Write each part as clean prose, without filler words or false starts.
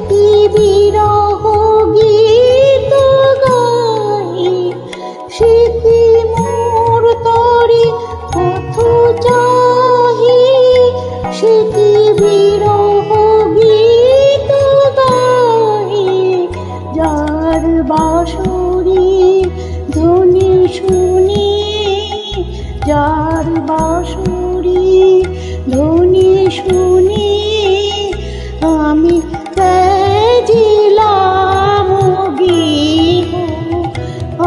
কি বিরহ গীত গাই, সে কি মোর তরি পথ চাহি, সে কি বিরহ গীত গাই। যার বাঁশরি ধ্বনি শুনি, যার বাঁশরি ধ্বনি শুনি, আমি ত্যাজিলাম গৃহ।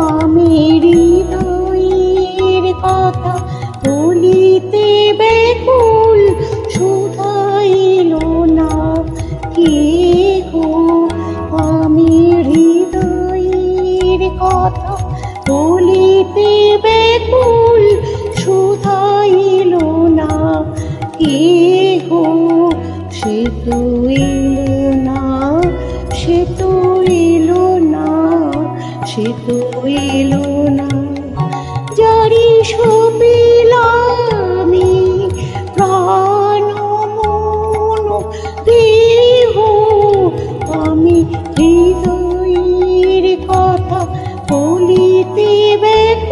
আমি হৃদয়ের কথা বলিতে ব্যাকুল, শুধাইল না কেহ। আমি হৃদয়ের কথা বলিতে ব্যাকুল, শুধাইল না কেহ। সে তো এলো না, সে তো এলো না, সে তো এলো না। যারি সবিলামি প্রাণ মন দেহ, আমি হৃদয়ের কথা বলিতে ব্যাকুল,